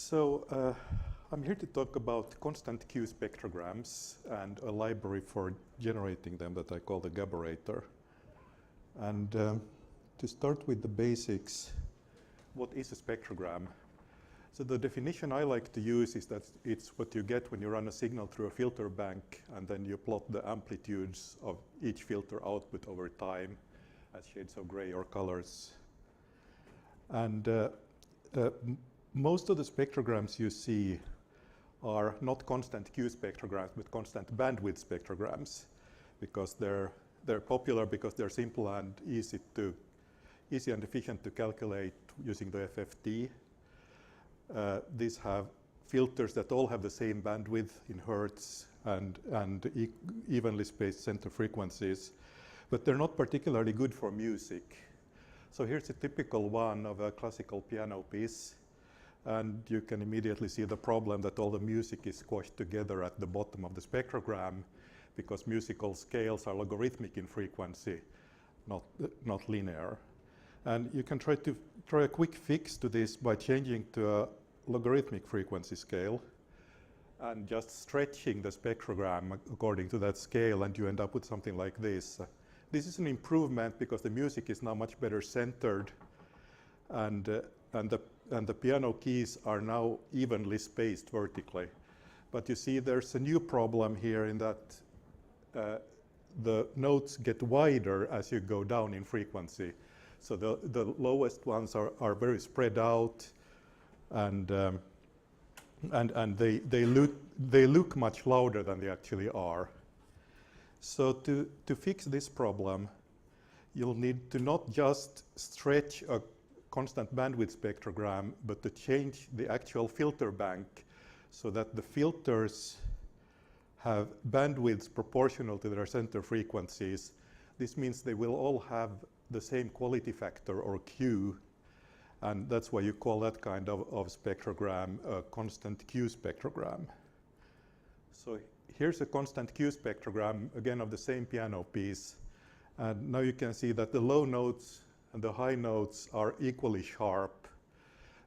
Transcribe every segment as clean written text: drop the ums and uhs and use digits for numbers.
I'm here to talk about constant Q spectrograms and a library for generating them that I call the Gaborator. And to start with the basics, what is a spectrogram? So the definition I like to use is that it's what you get when you run a signal through a filter bank and then you plot the amplitudes of each filter output over time as shades of gray or colors. And most of the spectrograms you see are not constant Q spectrograms, but constant bandwidth spectrograms, because they're popular because they're simple and easy and efficient to calculate using the FFT. These have filters that all have the same bandwidth in hertz and evenly spaced center frequencies, but they're not particularly good for music. So here's a typical one of a classical piano piece, and you can immediately see the problem that all the music is squashed together at the bottom of the spectrogram because musical scales are logarithmic in frequency, not linear. And you can try a quick fix to this by changing to a logarithmic frequency scale and just stretching the spectrogram according to that scale, and you end up with something like this. This is an improvement because the music is now much better centered, and the piano keys are now evenly spaced vertically. But you see there's a new problem here in that the notes get wider as you go down in frequency. So the lowest ones are very spread out, and they look much louder than they actually are. So to fix this problem, you'll need to not just stretch a constant bandwidth spectrogram, but to change the actual filter bank so that the filters have bandwidths proportional to their center frequencies. This means they will all have the same quality factor, or Q, and that's why you call that kind of spectrogram a constant Q spectrogram. So here's a constant Q spectrogram, again of the same piano piece, and now you can see that the low notes and the high notes are equally sharp.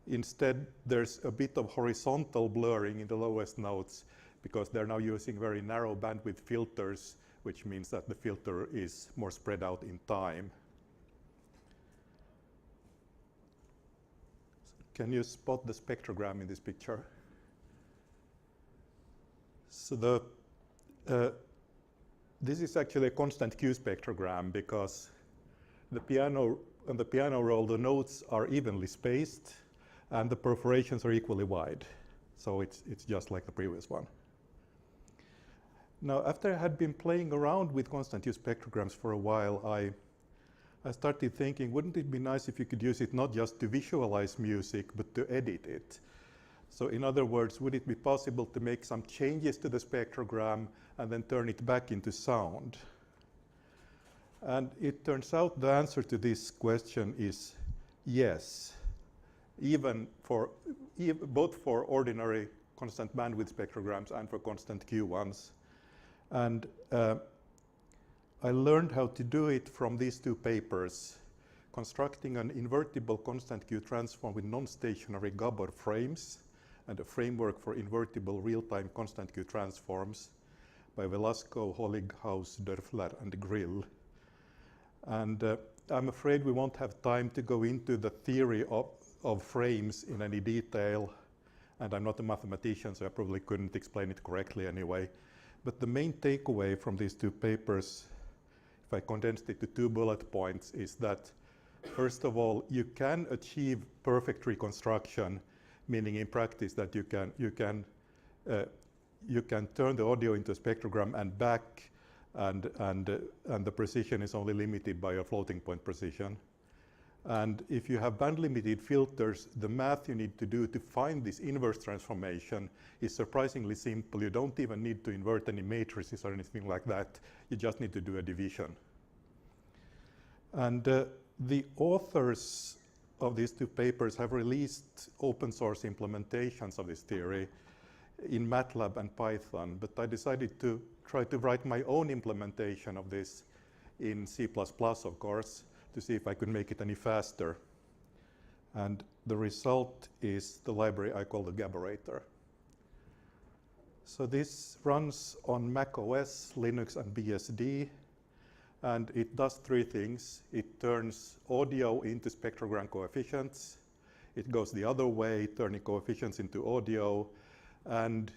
Instead, there's a bit of horizontal blurring in the lowest notes because they're now using very narrow bandwidth filters, which means that the filter is more spread out in time. Can you spot the spectrogram in this picture? So this is actually a constant Q spectrogram because on the piano roll, the notes are evenly spaced and the perforations are equally wide. So it's just like the previous one. Now, after I had been playing around with constant Q spectrograms for a while, I started thinking, wouldn't it be nice if you could use it not just to visualize music, but to edit it? So in other words, would it be possible to make some changes to the spectrogram and then turn it back into sound? And it turns out the answer to this question is yes, both for ordinary constant bandwidth spectrograms and for constant Q ones. And I learned how to do it from these two papers, constructing an invertible constant Q transform with non-stationary Gabor frames and a framework for invertible real-time constant Q transforms by Velasco, Holighaus, Dörfler, and Grill. And I'm afraid we won't have time to go into the theory of frames in any detail, and I'm not a mathematician, so I probably couldn't explain it correctly anyway. But the main takeaway from these two papers, if I condensed it to 2 bullet points, is that first of all, you can achieve perfect reconstruction, meaning in practice that you can turn the audio into a spectrogram and back, and the precision is only limited by a floating point precision. And if you have band-limited filters, the math you need to do to find this inverse transformation is surprisingly simple. You don't even need to invert any matrices or anything like that. You just need to do a division. And the authors of these two papers have released open source implementations of this theory in MATLAB and Python, but I decided to try to write my own implementation of this in C++, of course, to see if I could make it any faster. And the result is the library I call the Gaborator. So this runs on Mac OS, Linux, and BSD. And it does three things. It turns audio into spectrogram coefficients. It goes the other way, turning coefficients into audio. And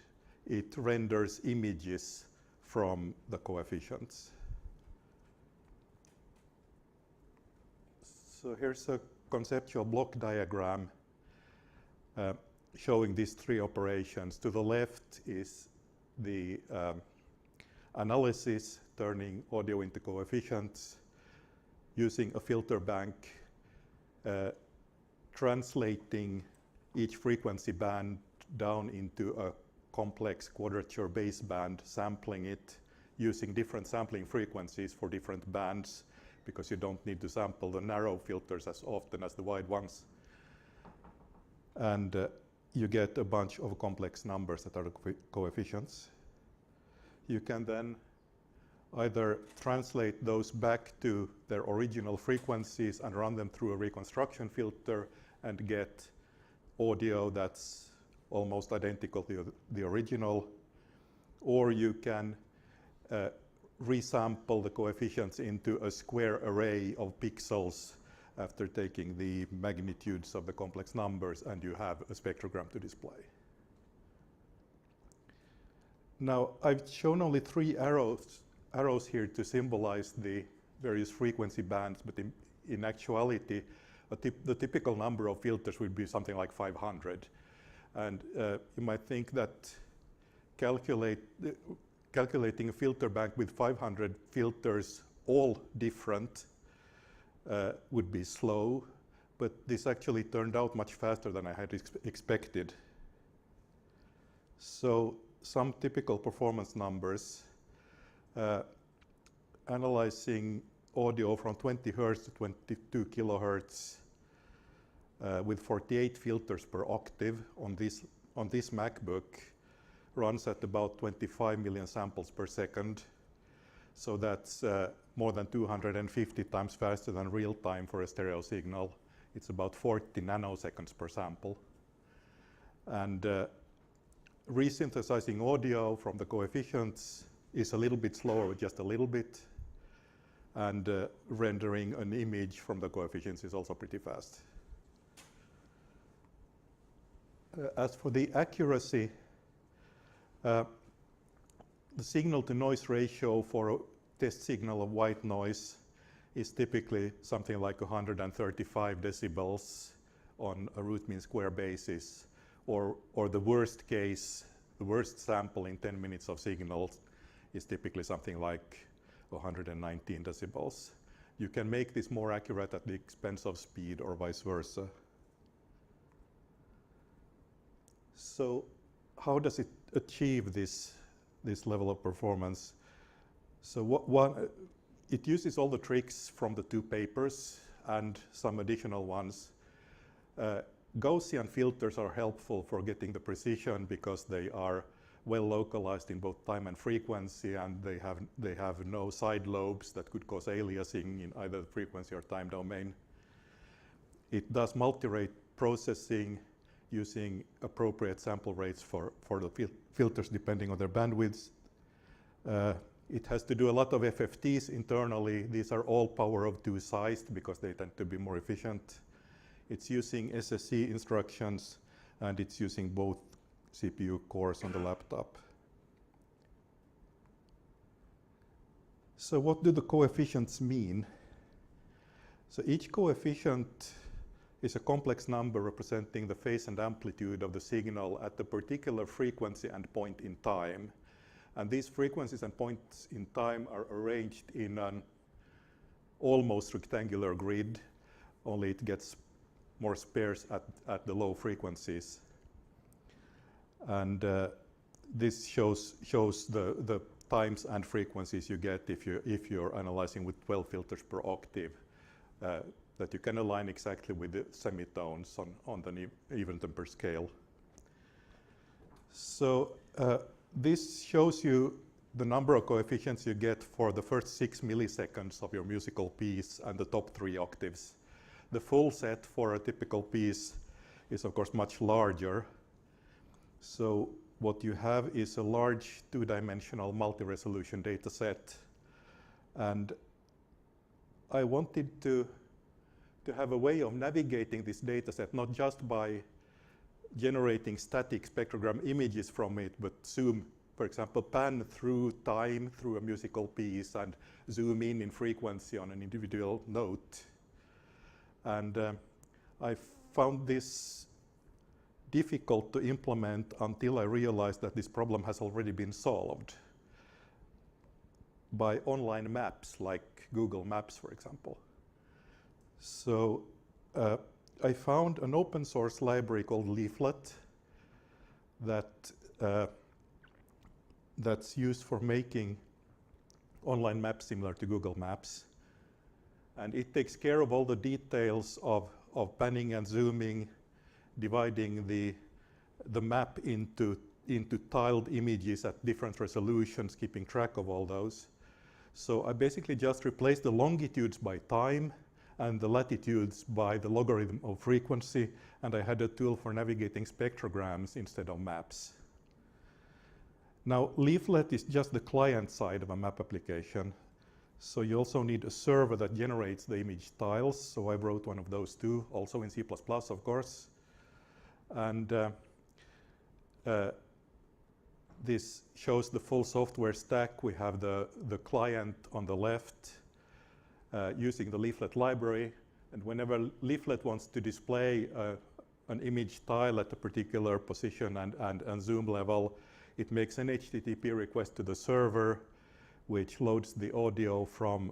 it renders images from the coefficients. So here's a conceptual block diagram showing these three operations. To the left is the analysis, turning audio into coefficients, using a filter bank, translating each frequency band down into a complex quadrature baseband, sampling it, using different sampling frequencies for different bands, because you don't need to sample the narrow filters as often as the wide ones. And you get a bunch of complex numbers that are the coefficients. You can then either translate those back to their original frequencies and run them through a reconstruction filter and get audio that's almost identical to the original. Or you can resample the coefficients into a square array of pixels after taking the magnitudes of the complex numbers, and you have a spectrogram to display. Now, I've shown only three arrows here to symbolize the various frequency bands, but in actuality, the typical number of filters would be something like 500. And you might think that calculating a filter bank with 500 filters, all different, would be slow, but this actually turned out much faster than I had expected. So some typical performance numbers, analyzing audio from 20 Hertz to 22 kilohertz with 48 filters per octave on this MacBook runs at about 25 million samples per second. So that's more than 250 times faster than real time for a stereo signal. It's about 40 nanoseconds per sample. And resynthesizing audio from the coefficients is a little bit slower, just a little bit. And rendering an image from the coefficients is also pretty fast. As for the accuracy, the signal-to-noise ratio for a test signal of white noise is typically something like 135 decibels on a root mean square basis, or the worst case, the worst sample in 10 minutes of signals is typically something like 119 decibels. You can make this more accurate at the expense of speed or vice versa. So how does it achieve this level of performance? So it uses all the tricks from the two papers and some additional ones. Gaussian filters are helpful for getting the precision because they are well localized in both time and frequency, and they have no side lobes that could cause aliasing in either the frequency or time domain. It does multi-rate processing using appropriate sample rates for the filters depending on their bandwidths. It has to do a lot of FFTs internally. These are all power of 2 sized because they tend to be more efficient. It's using SSC instructions, and it's using both CPU cores on the laptop. So what do the coefficients mean? So each coefficient is a complex number representing the phase and amplitude of the signal at a particular frequency and point in time. And these frequencies and points in time are arranged in an almost rectangular grid, only it gets more sparse at the low frequencies. And this shows the times and frequencies you get if you're analyzing with 12 filters per octave, that you can align exactly with the semitones on the even temper scale. So this shows you the number of coefficients you get for the first 6 milliseconds of your musical piece and the top 3 octaves. the full set for a typical piece is of course much larger. So what you have is a large two-dimensional multi-resolution data set. And I wanted to have a way of navigating this data set, not just by generating static spectrogram images from it, but zoom, for example, pan through time through a musical piece and zoom in frequency on an individual note. And I found this difficult to implement until I realized that this problem has already been solved by online maps like Google Maps, for example. So I found an open source library called Leaflet that's used for making online maps similar to Google Maps. And it takes care of all the details of panning and zooming, dividing the map into tiled images at different resolutions, keeping track of all those. So I basically just replaced the longitudes by time and the latitudes by the logarithm of frequency, and I had a tool for navigating spectrograms instead of maps. Now, Leaflet is just the client side of a map application. So you also need a server that generates the image tiles. So I wrote one of those too, also in C++, of course. And this shows the full software stack. We have the client on the left using the Leaflet library. And whenever Leaflet wants to display an image tile at a particular position and zoom level, it makes an HTTP request to the server, which loads the audio from,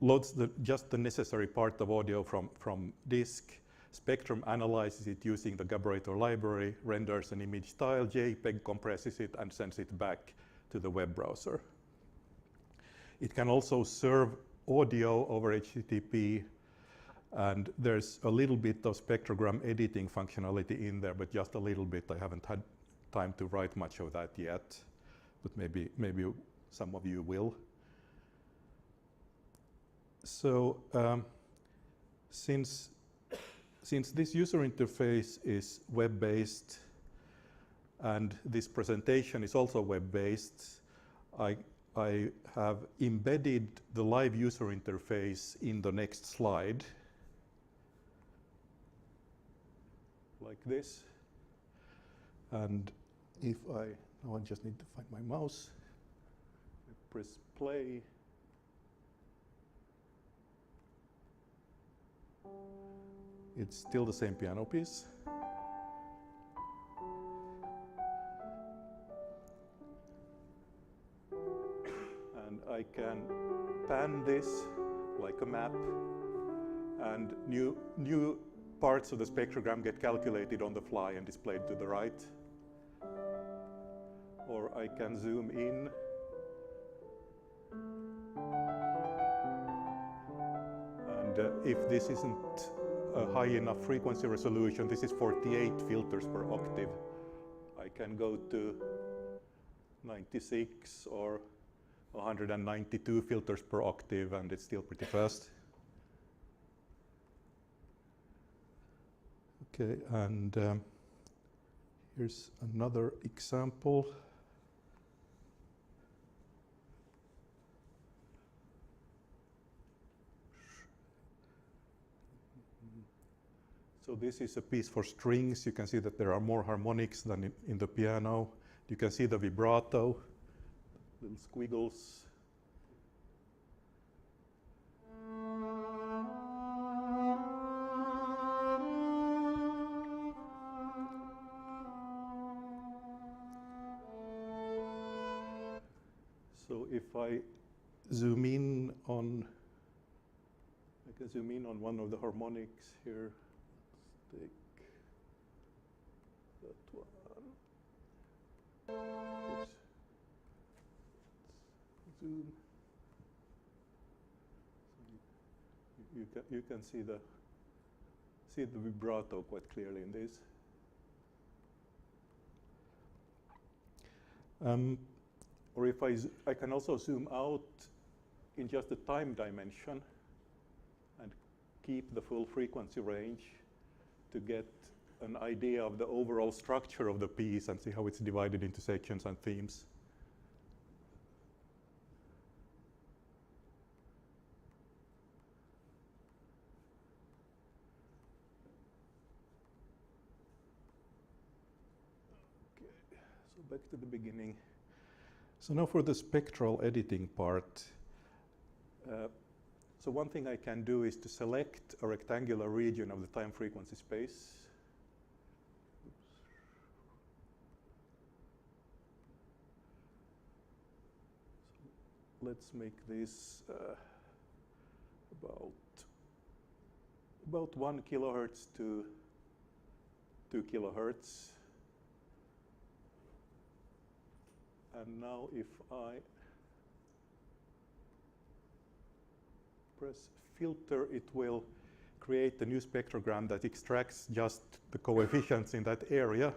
loads just the necessary part of audio from disk. Spectrum analyzes it using the Gaborator library, renders an image tile, JPEG, compresses it, and sends it back to the web browser. It can also serve audio over HTTP, and there's a little bit of spectrogram editing functionality in there, but just a little bit. I haven't had time to write much of that yet, but maybe some of you will. So since this user interface is web-based and this presentation is also web-based, I have embedded the live user interface in the next slide, like this. And if now I just need to find my mouse. I press play. It's still the same piano piece. And I can pan this like a map, and new parts of the spectrogram get calculated on the fly and displayed to the right. Or I can zoom in. And if this isn't a high enough frequency resolution, this is 48 filters per octave. I can go to 96 or 192 filters per octave, and it's still pretty fast. Okay, and here's another example. So this is a piece for strings. You can see that there are more harmonics than in the piano. You can see the vibrato, little squiggles. So if I zoom in on, I can zoom in on one of the harmonics here. Take that one. Oops. Zoom. So you can see the vibrato quite clearly in this. Or if I can also zoom out in just the time dimension and keep the full frequency range to get an idea of the overall structure of the piece and see how it's divided into sections and themes. Okay, so back to the beginning. So now for the spectral editing part. So one thing I can do is to select a rectangular region of the time frequency space. So let's make this about 1 kilohertz to 2 kilohertz. And now if I press filter, it will create a new spectrogram that extracts just the coefficients in that area.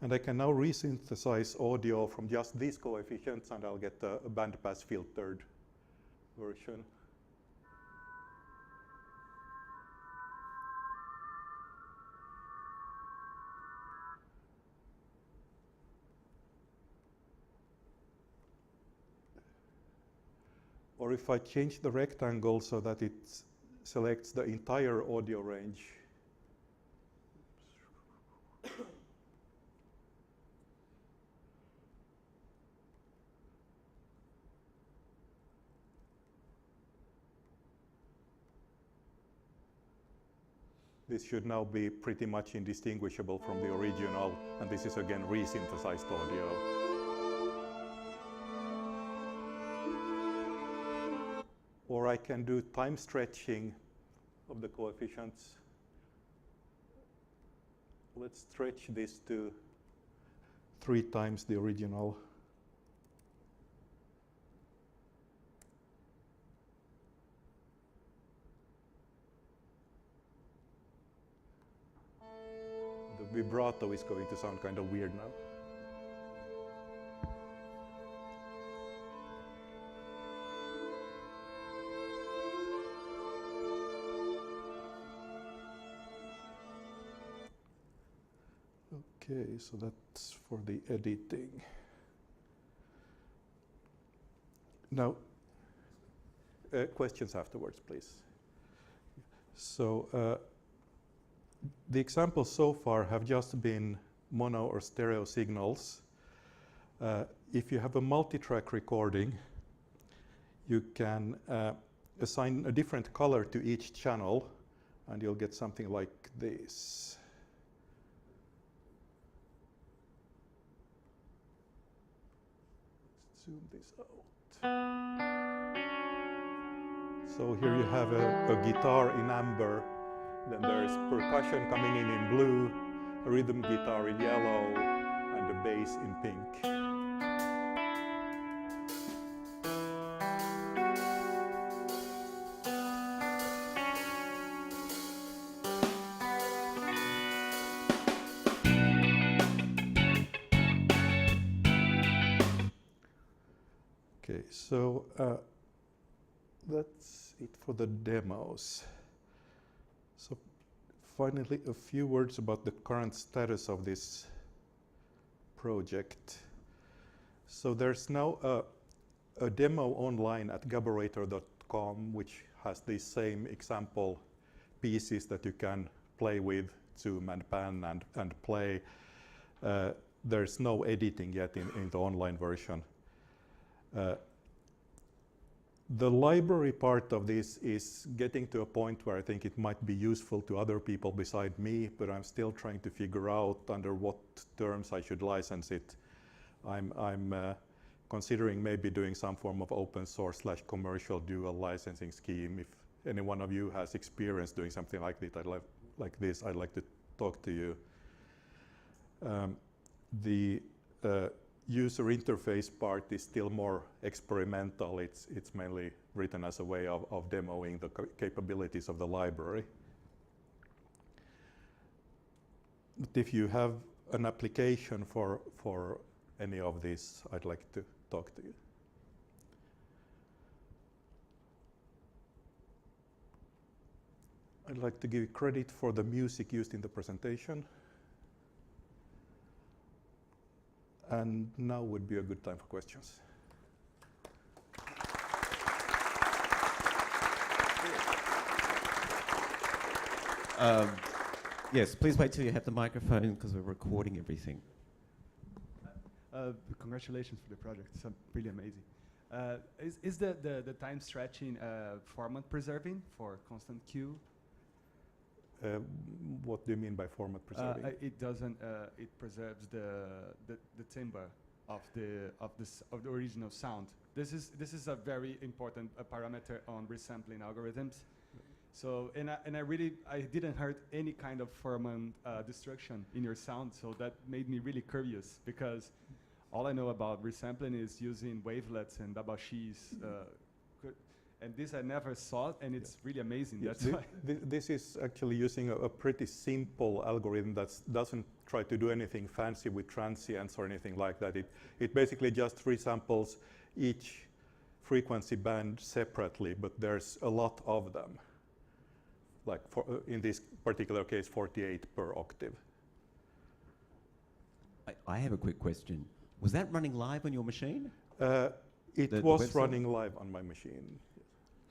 And I can now resynthesize audio from just these coefficients, and I'll get a bandpass filtered version. Or if I change the rectangle so that it selects the entire audio range. This should now be pretty much indistinguishable from the original, and this is again resynthesized audio. Or I can do time stretching of the coefficients. Let's stretch this to 3 times the original. The vibrato is going to sound kind of weird now. Okay, so that's for the editing. Now, questions afterwards, please. So the examples so far have just been mono or stereo signals. If you have a multitrack recording, you can assign a different color to each channel, and you'll get something like this. Zoom this out. So here you have a guitar in amber, then there's percussion coming in blue, a rhythm guitar in yellow, and a bass in pink. Okay, so that's it for the demos. So finally, a few words about the current status of this project. So there's now a demo online at Gaborator.com, which has these same example pieces that you can play with, zoom and pan and play. There's no editing yet in the online version. The library part of this is getting to a point where I think it might be useful to other people beside me, but I'm still trying to figure out under what terms I should license it. I'm considering maybe doing some form of open source / commercial dual licensing scheme. If any one of you has experience doing something like this, I'd like to talk to you. The user interface part is still more experimental. It's mainly written as a way of demoing the capabilities of the library. But if you have an application for any of this, I'd like to talk to you. I'd like to give credit for the music used in the presentation. And now would be a good time for questions. Yes, please wait till you have the microphone because we're recording everything. Congratulations for the project. It's really amazing. Is the time stretching format preserving for constant Q? What do you mean by format preserving? It doesn't. It preserves the timbre of the original sound. This is a very important parameter on resampling algorithms. So I didn't heard any kind of format destruction in your sound. So that made me really curious because all I know about resampling is using wavelets and babashis. And this I never saw, and it's really amazing. Yes, That's why. This is actually using a pretty simple algorithm that doesn't try to do anything fancy with transients or anything like that. It basically just resamples each frequency band separately, but there's a lot of them. Like in this particular case, 48 per octave. I have a quick question. Was that running live on your machine? It was running live on my machine.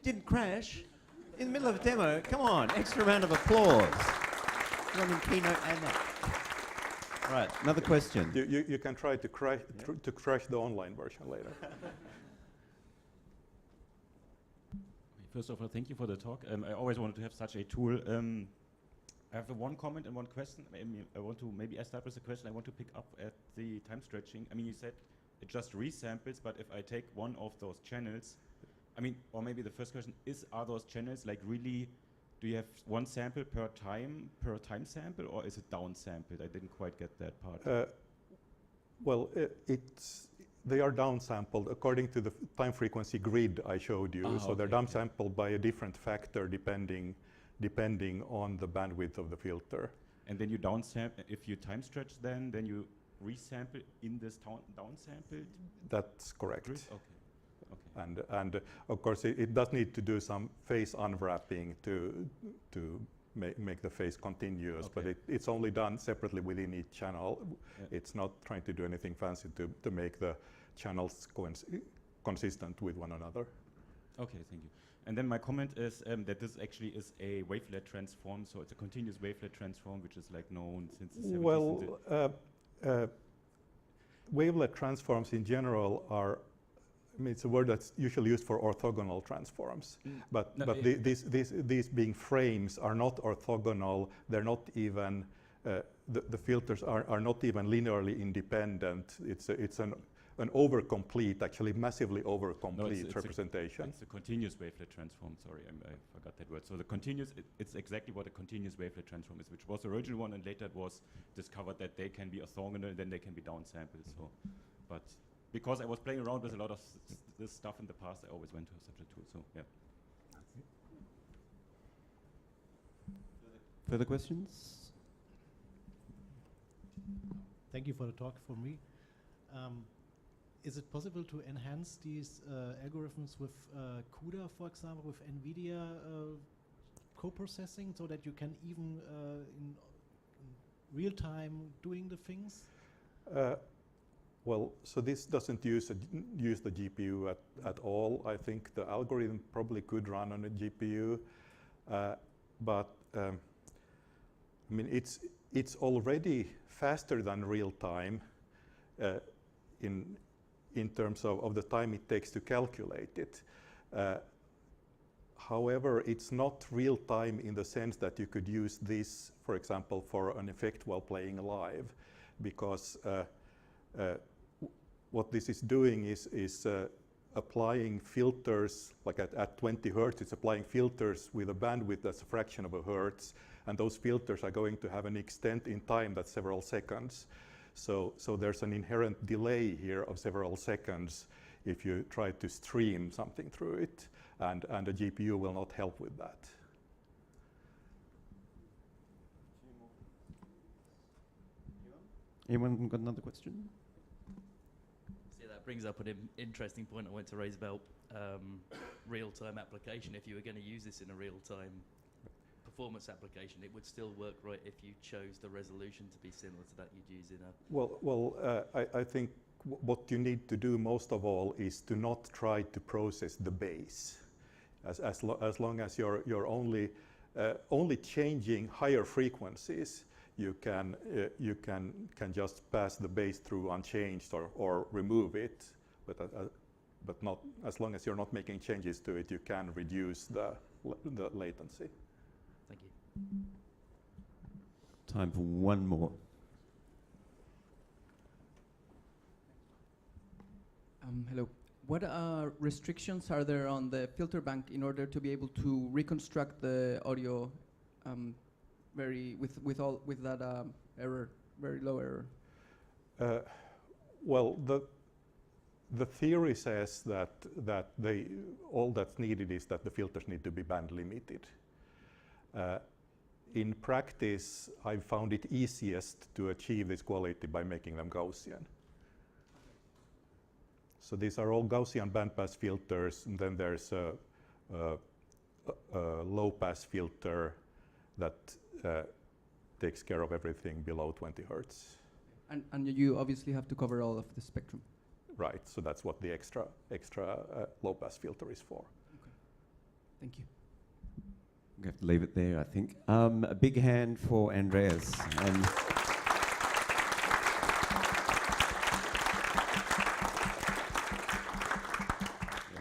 Didn't crash? In the middle of a demo? Come on, extra round of applause. Running Keynote and that. Right, another question. You can try to crash the online version later. First of all, thank you for the talk. I always wanted to have such a tool. I have one comment and one question. I start with a question. I want to pick up at the time stretching. I mean, you said it just resamples, but if I take one of those channels, or maybe the first question is, are those channels like really, do you have one sample per time sample, or is it downsampled? I didn't quite get that part. They are downsampled according to the time frequency grid I showed you. So they're downsampled by a different factor depending on the bandwidth of the filter. And then you downsample, if you time stretch then you resample in this downsampled? That's correct. Grid? Okay. And of course it does need to do some phase unwrapping to make the phase continuous, but it's only done separately within each channel. Yeah. It's not trying to do anything fancy to make the channels consistent with one another. Okay, thank you. And then my comment is that this actually is a wavelet transform, so it's a continuous wavelet transform, which is like known since the 70s. Wavelet transforms in general are, it's a word that's usually used for orthogonal transforms. These being frames are not orthogonal. They're not even, the filters are not even linearly independent. It's an overcomplete, actually massively overcomplete representation. It's a continuous wavelet transform, sorry, I forgot that word. So the continuous, it's exactly what a continuous wavelet transform is, which was the original one, and later it was discovered that they can be orthogonal and then they can be downsampled. So, but because I was playing around with a lot of this stuff in the past, I always went to such a tool, so yeah. Further questions? Thank you for the talk from me. Is it possible to enhance these algorithms with CUDA, for example, with NVIDIA co-processing, so that you can even in real time doing the things? So this doesn't use the GPU at all. I think the algorithm probably could run on a GPU, but it's already faster than real time in terms of the time it takes to calculate it. However, it's not real time in the sense that you could use this, for example, for an effect while playing live, because what this is doing is applying filters, like at 20 hertz, it's applying filters with a bandwidth that's a fraction of a hertz, and those filters are going to have an extent in time that's several seconds. So there's an inherent delay here of several seconds if you try to stream something through it, and a GPU will not help with that. Anyone got another question? So that brings up an interesting point I want to raise about real-time application. If you were going to use this in a real-time performance application, it would still work right if you chose the resolution to be similar to that you'd use in a... I think what you need to do most of all is to not try to process the bass. As long as you're only changing higher frequencies, you can just pass the bass through unchanged or remove it. But not as long as you're not making changes to it, you can reduce the latency. Thank you. Time for one more. Hello. What restrictions are there on the filter bank in order to be able to reconstruct the audio with that error, very low error? Well, the theory says that all that's needed is that the filters need to be band limited. In practice, I've found it easiest to achieve this quality by making them Gaussian. So these are all Gaussian bandpass filters, and then there's a low-pass filter that takes care of everything below 20 hertz. And you obviously have to cover all of the spectrum. Right, so that's what the extra low-pass filter is for. Okay. Thank you. We have to leave it there, I think. A big hand for Andreas. And